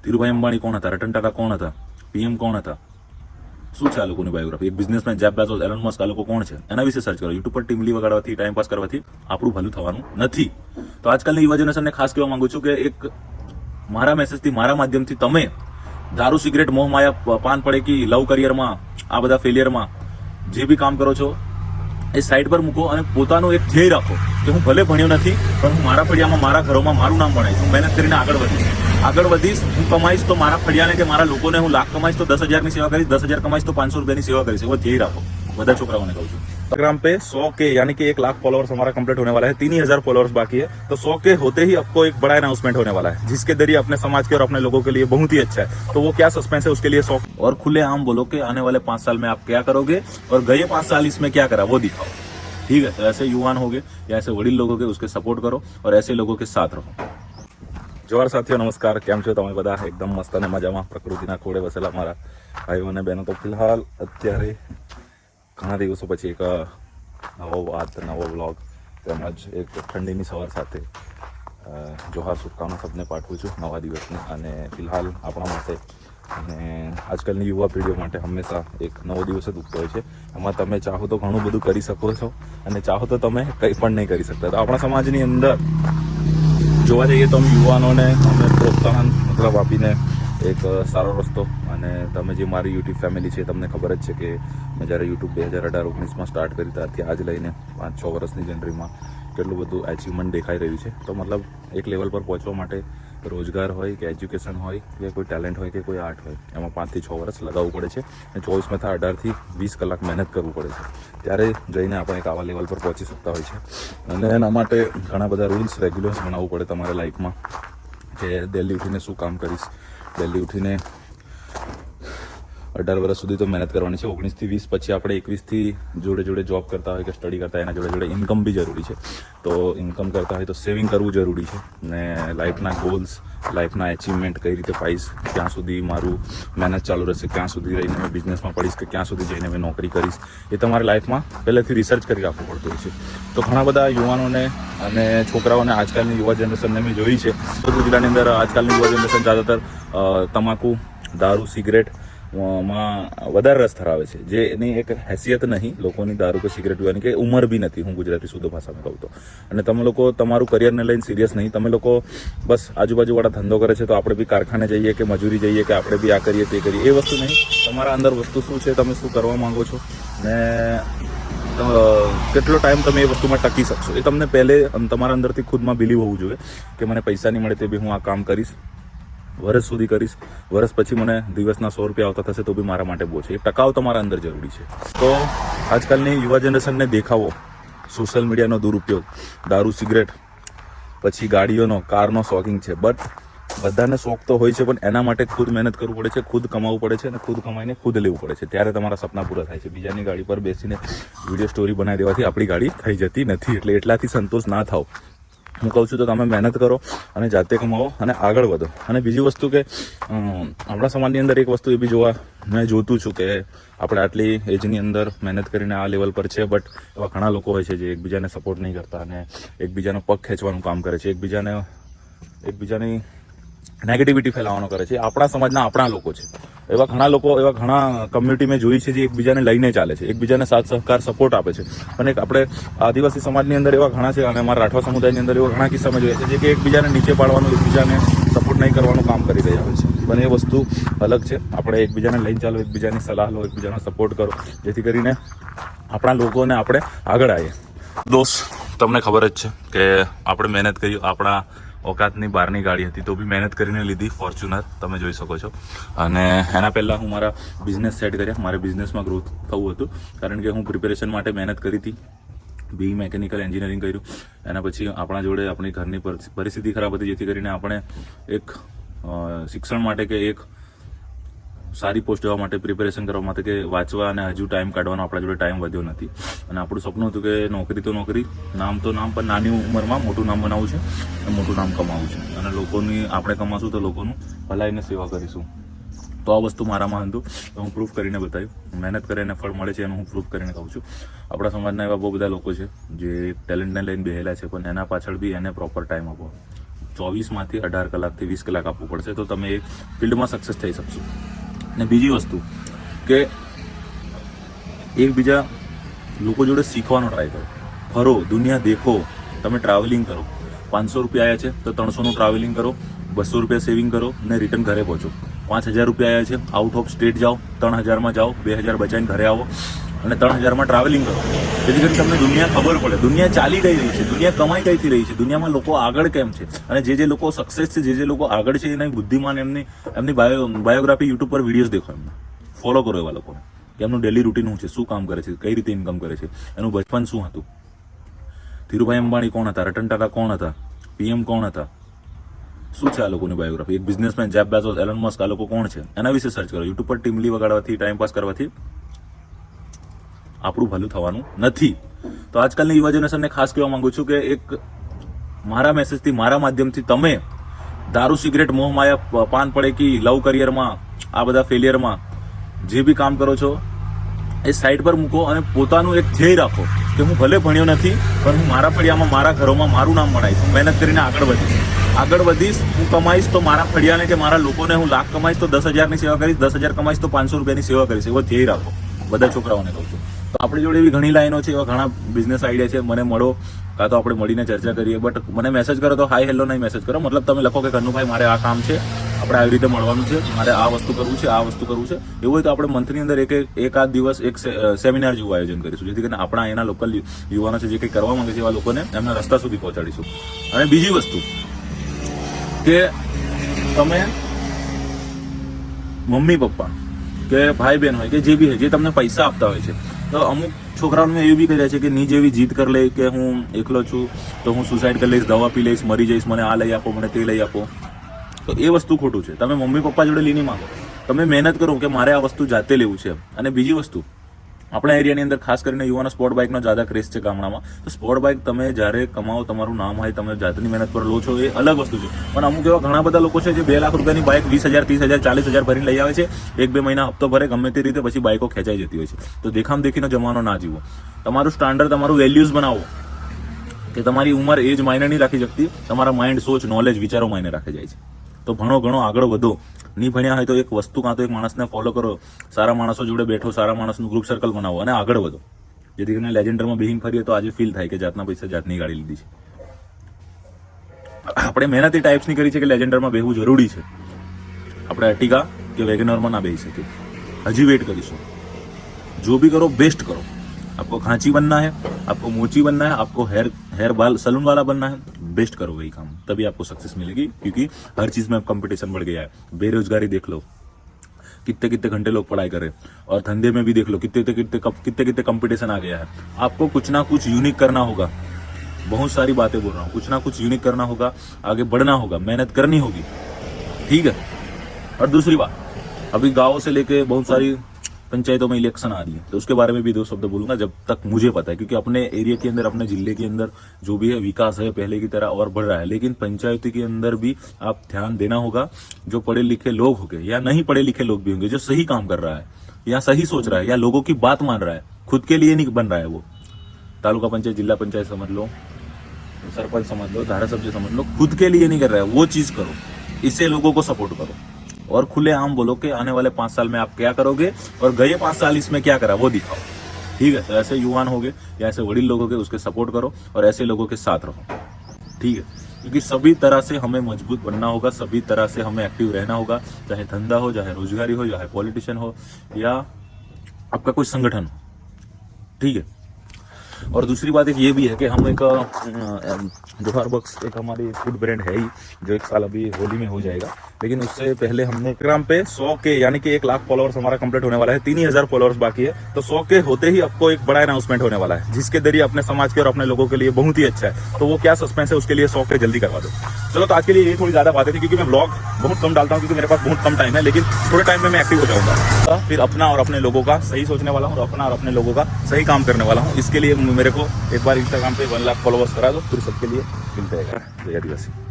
ધીરુભાઈ અંબાણી કોણ હતા, રતન ટાટા કોણ હતા, પીએમ કોણ હતા, શું છે આ લોકોની બાયોગ્રાફી, એક businessman Jeff Bezos, Elon Musk, આ લોકો કોણ છે, એના વિશે સર્ચ કરો. યુટ્યુબ પર ટીમલી વગાડવાથી, ટાઈમ પાસ કરવાથી આપણું ભલું થવાનું નથી. તો આજકાલની યુવા જનરેશનને ખાસ કહેવા માંગુ છું કે એક મારા મેસેજથી, મારા માધ્યમથી તમે દારૂ, સિગરેટ, મોહ માયા, પાન પડેકી, લવ કરિયરમાં, આ બધા ફેલિયરમાં જે બી કામ કરો છો એ સાઈડ પર મૂકો અને પોતાનું એક ધ્યેય રાખો કે હું ભલે ભણ્યો નથી પણ હું મારા ફળિયામાં, મારા ઘરોમાં મારું નામ બનાવીશ, હું મહેનત કરીને આગળ વધીશ, હું કમાઈશ તો મારા ફળિયાને કે મારા લોકોને હું લાખ કમાઈશ તો 10,000 ની સેવા કરીશ, 10,000 કમાઈશ તો 500 રૂપિયાની સેવા કરીશ. એવો ધ્યેય રાખો. બધા છોકરાઓને કહું છું. इंस्टाग्राम पे 100K यानी कि 1 लाख फॉलोअर्स हमारा कंप्लीट होने वाला है. 3,000 फॉलोअर्स बाकी है. तो 100K होते ही आपको एक बड़ा अनाउंसमेंट होने वाला है जिसके जरिए अपने समाज के और अपने लोगों के लिए बहुत ही अच्छा है. तो वो क्या सस्पेंस है उसके लिए 100 और खुले आम बोलो कि आने वाले 5 साल में आप क्या करोगे और गए 5 साल इसमें क्या करा वो दिखाओ. ठीक है. तो ऐसे युवान हो गए या ऐसे वडील लोग हो गए उसके सपोर्ट करो और ऐसे लोगों के साथ रहो. જોહાર સાથીઓ, નમસ્કાર. કેમ છો તમે બધા? એકદમ મસ્ત અને મજામાં, પ્રકૃતિના ખોળે વસેલા મારા ભાઈઓ અને બહેનો. તો ફિલહાલ અત્યારે ઘણા દિવસો પછી એક નવો વાત, નવો વ્લોગ તેમજ એક ઠંડીની સવાર સાથે જોહાર શુભકામના સબને પાઠવું છું નવા દિવસની. અને ફિલહાલ આપણા માટે અને આજકાલની યુવા પેઢીઓ માટે હંમેશા એક નવો દિવસ જ ઉગતો હોય છે. એમાં તમે ચાહો તો ઘણું બધું કરી શકો છો અને ચાહો તો તમે કંઈ પણ નહીં કરી શકતા. તો આપણા સમાજની અંદર જોવા જઈએ તો યુવાનોને અમે પ્રોત્સાહન મતલબ આપીને એક સારો રસ્તો, અને તમે જે મારી યુટ્યુબ ફેમિલી છે તમને ખબર જ છે કે મેં જ્યારે યુટ્યુબ 2018-19માં સ્ટાર્ટ કરી ત્યારથી આજ લઈને 5-6 વર્ષની જનરીમાં કેટલું બધું અચીવમેન્ટ દેખાઈ રહ્યું છે. તો મતલબ એક લેવલ પર પહોંચવા માટે રોજગાર હોય કે એજ્યુકેશન હોય કે કોઈ ટેલેન્ટ હોય કે કોઈ આર્ટ હોય, એમાં 5 થી 6 વર્ષ લગાવવું પડે છે અને 24માંથી 18 થી 20 કલાક મહેનત કરવું પડે છે. ત્યારે જઈને આપણે એક આવા લેવલ પર પહોંચી શકતા હોય છે. અને એના માટે ઘણા બધા રૂલ્સ, રેગ્યુલેશન્સ બનાવવું પડે તમારા લાઈફમાં કે દિલ્હી ઉઠીને શું કામ કરીશ, દિલ્હી ઉઠીને 18 વર્ષ સુધી તો મહેનત કરવાની છે. 19 થી 20 પછી આપણે 21 થી જોડે જોબ કરતા હોય કે સ્ટડી કરતા હોય, એના જોડે ઇન્કમ બી જરૂરી છે. તો ઇન્કમ કરતા હોય તો સેવિંગ કરવું જરૂરી છે. ને લાઈફના ગોલ્સ, લાઈફના અચીવમેન્ટ કઈ રીતે પાઈશ, ક્યાં સુધી મારું મહેનત ચાલુ રહેશે, ક્યાં સુધી રહીને મેં બિઝનેસમાં પડીશ કે ક્યાં સુધી જઈને મેં નોકરી કરીશ, એ તમારે લાઈફમાં પહેલેથી રિસર્ચ કરી રાખવું પડતું હોય છે. તો ઘણા બધા યુવાનોને અને છોકરાઓને, આજકાલની યુવા જનરેશનને મેં જોઈ છે સુરત જિલ્લાની અંદર આજકાલની યુવા જનરેશન જ્યાદાતર તમાકુ, દારૂ, સિગરેટ માં વધારે રસ ધરાવે છે. જે એની એક હેસિયત નહીં લોકોની દારૂ કે સિગરેટ પીવાની, કે ઉંમર બી નથી, હું ગુજરાતી શુદ્ધ ભાષામાં કહું તો. અને તમે લોકો તમારું કરિયરને લઈને સિરિયસ નહીં. તમે લોકો બસ આજુબાજુવાળા ધંધો કરે છે તો આપણે બી કારખાને જઈએ કે મજૂરી જઈએ કે આપણે બી આ કરીએ તે કરીએ, એ વસ્તુ નહીં. તમારા અંદર વસ્તુ શું છે, તમે શું કરવા માંગો છો ને કેટલો ટાઈમ તમે એ વસ્તુમાં ટકી શકશો, એ તમને પહેલે તમારા અંદરથી ખુદમાં બિલીવ હોવું જોઈએ કે મને પૈસા નહીં મળે તે બી હું આ કામ કરીશ, વર્ષ સુધી કરીશ, વર્ષ પછી મને દિવસના 100 રૂપિયા આવતા થશે તો બી મારા માટે બહુ છે. એ ટકાવ તમારા અંદર જરૂરી છે. તો આજકાલની યુવા જનરેશનને દેખાવો, સોશિયલ મીડિયાનો દુરુપયોગ, દારૂ, સિગરેટ, પછી ગાડીઓનો, કારનો શોખિંગ છે. બટ બધાને શોખ તો હોય છે પણ એના માટે ખુદ મહેનત કરવું પડે છે, ખુદ કમાવવું પડે છે અને ખુદ કમાઈને ખુદ લેવું પડે છે. ત્યારે તમારા સપના પૂરા થાય છે. બીજાની ગાડી પર બેસીને વિડીયો સ્ટોરી બનાવી દેવાથી આપણી ગાડી થઈ જતી નથી. એટલે એટલાથી સંતોષ ના થાવ. હું કહું છું તો તમે મહેનત કરો અને જાતે કમાવો અને આગળ વધો. અને બીજી વસ્તુ કે આપણા સમાજની અંદર એક વસ્તુ એ બી મેં જોતું છું કે આપણે આટલી એજની અંદર મહેનત કરીને આ લેવલ પર છે, બટ એવા ઘણા લોકો હોય છે જે એકબીજાને સપોર્ટ નહીં કરતા અને એકબીજાનો પગ ખેંચવાનું કામ કરે છે, એકબીજાની નેગેટિવિટી ફેલાવવાનો કરે છે. આપણા સમાજના આપણા લોકો છે. એવા ઘણા કમ્યુનિટી મેં જોઈ છે જે એકબીજાને લઈને ચાલે છે, એકબીજાને સાથ સહકાર, સપોર્ટ આપે છે. અને આપણે આદિવાસી સમાજની અંદર એવા ઘણા છે અને અમારા રાઠવા સમુદાયની અંદર એવા ઘણા કિસ્સામાં જોઈએ છે જે કે એકબીજાને નીચે પાડવાનું, એકબીજાને સપોર્ટ નહીં કરવાનું કામ કરી રહ્યા હોય છે. પણ એ વસ્તુ અલગ છે. આપણે એકબીજાને લઈને ચાલો, એકબીજાની સલાહ લો, એકબીજાનો સપોર્ટ કરો, જેથી કરીને આપણા લોકોને આપણે આગળ આવીએ. દોસ્ત, તમને ખબર જ છે કે આપણે મહેનત કરી, આપણા ઓકાતની બહારની ગાડી હતી તો બી મહેનત કરીને લીધી, ફોર્ચ્યુનર તમે જોઈ શકો છો. અને એના પહેલાં હું મારા બિઝનેસ સેટ કર્યા. મારે બિઝનેસમાં ગ્રોથ થવું હતું કારણ કે હું પ્રિપેરેશન માટે મહેનત કરી હતી. BE મેકેનિકલ એન્જિનિયરિંગ કર્યું. એના પછી આપણા જોડે આપણી ઘરની પરિસ્થિતિ ખરાબ હતી, જેથી કરીને આપણે એક શિક્ષણ માટે કે એક સારી પોસ્ટ જવા માટે, પ્રિપેરેશન કરવા માટે કે વાંચવા અને હજુ ટાઈમ કાઢવાનો આપણા જોડે ટાઈમ વધ્યો નથી. અને આપણું સપનું હતું કે નોકરી તો નોકરી, નામ તો નામ, પણ નાની ઉંમરમાં મોટું નામ બનાવવું છે અને મોટું નામ કમાવવું છે. અને લોકોની આપણે કમાશું તો લોકોનું ભલાઈને સેવા કરીશું. તો આ વસ્તુ મારામાં હતું તો હું પ્રૂફ કરીને બતાવ્યું. મહેનત કરે એને ફળ મળે છે એનું હું પ્રૂફ કરીને કહું છું. આપણા સમાજના એવા બહુ બધા લોકો છે જે ટેલેન્ટને લઈને બેહેલા છે, પણ એના પાછળ બી એને પ્રોપર ટાઈમ આપો. 24માંથી 18 કલાકથી 20 કલાક આપવું પડશે, તો તમે એ ફિલ્ડમાં સક્સેસ થઈ શકશો. અને બીજી વસ્તુ કે એકબીજા લોકો જોડે શીખવાનો ટ્રાય કરો, ફરો, દુનિયા દેખો, તમે ટ્રાવેલિંગ કરો. 500 રૂપિયા આવ્યા છે તો 300નું ટ્રાવેલિંગ કરો, 200 રૂપિયા સેવિંગ કરો ને રિટર્ન ઘરે પહોંચો. 5000 રૂપિયા આવ્યા છે, આઉટ ઓફ સ્ટેટ જાઓ, 3000માં જાઓ, 2000 બચાવીને ઘરે આવો અને 3000માં ટ્રાવેલિંગ કરો. જેથી કરીને તમને દુનિયા ખબર પડે, દુનિયા ચાલી કઈ રહી છે, દુનિયા કમાઈ કઈથી રહી છે, દુનિયામાં લોકો આગળ કેમ છે, અને જે લોકો સક્સેસ છે, જે લોકો આગળ છે એની બુદ્ધિમાન એમની બાયોગ્રાફી યુટ્યુબ પર વિડીયોઝ દેખો, એમને ફોલો કરો એવા લોકોને, કે એમનું ડેલી રૂટીન શું છે, શું કામ કરે છે, કઈ રીતે ઇન્કમ કરે છે, એનું બચપન શું હતું, ધીરુભાઈ અંબાણી કોણ હતા, રતન ટાટા કોણ હતા, પીએમ કોણ હતા, શું છે આ લોકોની બાયોગ્રાફી, એક businessman Jeff Bezos, Elon Musk, આ લોકો કોણ છે, એના વિશે સર્ચ કરો. યુટ્યુબ પર ટીમલી વગાડવાથી, ટાઈમ પાસ કરવાથી આપણું ભલું થવાનું નથી. તો આજકાલની યુવા જનરેશનને ખાસ કહેવા માંગુ છું કે એક મારા મેસેજથી, મારા માધ્યમથી તમે દારૂ, સિગરેટ, મોહ માયા, પાન પડેકી, લવ કરિયરમાં, આ બધા ફેલિયરમાં જે બી કામ કરો છો એ સાઈડ પર મૂકો અને પોતાનું એક ધ્યેય રાખો કે હું ભલે ભણ્યો નથી પણ હું મારા ફળિયામાં, મારા ઘરોમાં મારું નામ બનાવીશ, હું મહેનત કરીને આગળ વધીશ, હું કમાઈશ તો મારા ફળિયાને કે મારા લોકોને હું લાખ કમાઈશ તો 10,000ની સેવા કરીશ, 10,000 કમાઈશ તો 500 રૂપિયાની સેવા કરીશ, એવો ધ્યેય રાખો. બધા છોકરાઓને કહું છું. તો આપણી જોડે એવી ઘણી લાઈનો છે, એવા ઘણા બિઝનેસ આઈડિયા છે, મને મળો, કાં તો આપણે મળીને ચર્ચા કરીએ. બટ મને મેસેજ કરો તો હાય હેલો નહીં મેસેજ કરો, મતલબ તમે લખો કે કન્નુભાઈ મારે આ કામ છે, આપણે આવી રીતે મળવાનું છે, મારે આ વસ્તુ કરવું છે, આ વસ્તુ કરવું છે, એવું હોય તો આપણે મંથની અંદર એકાદ દિવસ એક સેમિનાર જેવું આયોજન કરીશું, જેથી કરીને આપણા અહીંના લોકલ યુવાનો છે જે કંઈ કરવા માંગે છે એવા લોકોને એમના રસ્તા સુધી પહોંચાડીશું. અને બીજી વસ્તુ કે તમે મમ્મી પપ્પા કે ભાઈ બહેન હોય કે જે બી હોય, જે તમને પૈસા આપતા હોય છે, તો અમુક છોકરાઓને એવું બી કહે છે કે ની જેવી જીદ કરી લે કે હું એકલો છું તો હું સુસાઇડ કરી લઈશ, દવા પી લઈશ, મરી જઈશ, મને આ લઈ આપો, મને તે લઈ આપો. તો એ વસ્તુ ખોટું છે. તમે મમ્મી પપ્પા જોડે લઈને માંગો, તમે મહેનત કરો કે મારે આ વસ્તુ જાતે લેવું છે. અને બીજી વસ્તુ, આપણા એરિયાની અંદર ખાસ કરીને યુવાનો સ્પોર્ટ બાઇકનો જ્યાદા ક્રેઝ છે ગામડામાં. તો સ્પોર્ટ બાઇક તમે જ્યારે કમાઓ, તમારું નામ હોય, તમે જાતની મહેનત પર લો છો, એ અલગ વસ્તુ છે. પણ અમુક એવા ઘણા બધા લોકો છે જે 2 લાખ રૂપિયાની બાઇક 20,000, 30,000, 40,000 ભરીને લઈ આવે છે, 1-2 મહિના હપ્તો ભરે, ગમે તે રીતે પછી બાઇકો ખેંચાઈ જતી હોય છે. તો દેખામ દેખીનો જમાનો ના જીવો, તમારું સ્ટાન્ડર્ડ, તમારું વેલ્યુઝ બનાવો કે તમારી ઉંમર, એજ માયને નહીં રાખી શકતી, તમારા માઇન્ડ, સોચ, નોલેજ, વિચારો માયને રાખી જાય છે. તો ભણો, ઘણો આગળ વધો. નહીં ભણ્યા હોય તો એક વસ્તુ કાં તો એક માણસને ફોલો કરો, સારા માણસો જોડે બેઠો, સારા માણસનું ગ્રુપ સર્કલ બનાવો અને આગળ વધો. જેથી કરીને લેજેન્ડરમાં બેહીને ફરીએ તો આજે ફીલ થાય કે જાતના પૈસા જાતની ગાડી લીધી છે. આપણે મહેનત એ ટાઈપ્સની કરી છે કે લેજેન્ડરમાં બેહવું જરૂરી છે. આપણે અર્ટિગા કે વેગનરમાં ના બેસી શકીએ. હજી વેટ કરીશું. जो भी करो बेस्ट करो. आपको खांची बनना है, आपको मोची बनना है, आपको हेयर बाल सलून वाला बनना है, बेस्ट करो वही काम, तभी आपको सक्सेस मिलेगी. क्योंकि हर चीज में अब कंपटीशन बढ़ गया है. बेरोजगारी देख लो, कितने कितने घंटे लोग पढ़ाई कर रहे हैं, और धंधे में भी देख लो कितने कितने कंपटीशन आ गया है. आपको कुछ ना कुछ यूनिक करना होगा. बहुत सारी बातें बोल रहा हूँ, कुछ ना कुछ यूनिक करना होगा, आगे बढ़ना होगा, मेहनत करनी होगी. ठीक है. और दूसरी बात, अभी गाँव से लेके बहुत सारी पंचायतों में इलेक्शन आ रही है, तो उसके बारे में भी 2 शब्द बोलूंगा जब तक मुझे पता है. क्योंकि अपने एरिया के अंदर, अपने जिले के अंदर जो भी है विकास है पहले की तरह और बढ़ रहा है, लेकिन पंचायती के अंदर भी आप ध्यान देना होगा. जो पढ़े लिखे लोग होंगे या नहीं पढ़े लिखे लोग भी होंगे, जो सही काम कर रहा है या सही सोच रहा है या लोगों की बात मान रहा है, खुद के लिए नहीं बन रहा है, वो तालुका पंचायत, जिला पंचायत समझ लो, सरपंच समझ लो, धारासभ्य समझ लो, खुद के लिए नहीं कर रहा है, वो चीज करो. इससे लोगों को सपोर्ट करो और खुले आम बोलो कि आने वाले 5 साल में आप क्या करोगे और गए 5 साल इसमें क्या करा वो दिखाओ. ठीक है. तो ऐसे युवान हो गए या ऐसे वडील लोग हो गए, उसके सपोर्ट करो और ऐसे लोगों के साथ रहो. ठीक है. क्योंकि सभी तरह से हमें मजबूत बनना होगा, सभी तरह से हमें एक्टिव रहना होगा, चाहे धंधा हो, चाहे रोजगारी हो, चाहे पॉलिटिशियन हो या आपका कोई संगठन हो. ठीक है. और दूसरी बात एक ये भी है कि हम एक जोहार बक्स एक हमारी फूड ब्रांड है ही, जो 1 साल अभी होली में हो जाएगा. लेकिन उससे पहले हमने इंस्टाग्राम पे 100 के यानी कि 1 लाख फॉलोअर्स हमारा कंप्लीट होने वाला है. 3,000 फॉलोअर्स बाकी है. तो 100 के होते ही आपको एक बड़ा अनाउंसमेंट होने वाला है, जिसके जरिए अपने समाज के और अपने लोगों के लिए बहुत ही अच्छा है. तो वो क्या सस्पेंस है, उसके लिए 100 के जल्दी करवा दो. चलो, तो आज के लिए ये थोड़ी ज्यादा बातें थी, क्योंकि मैं ब्लॉग बहुत कम डालता हूँ, क्योंकि मेरे पास बहुत कम टाइम है. लेकिन थोड़े टाइम में मैं एक्टिव हो जाऊंगा, फिर अपना और अपने लोगों का सही सोचने वाला हूँ और अपना और अपने लोगों का सही काम करने वाला हूँ. इसके लिए मेरे को एक बार इंस्टाग्राम पे 1 लाख फॉलोअर्स करा दो, फिर सबके लिए मिलते हैं. जय आदिवासी.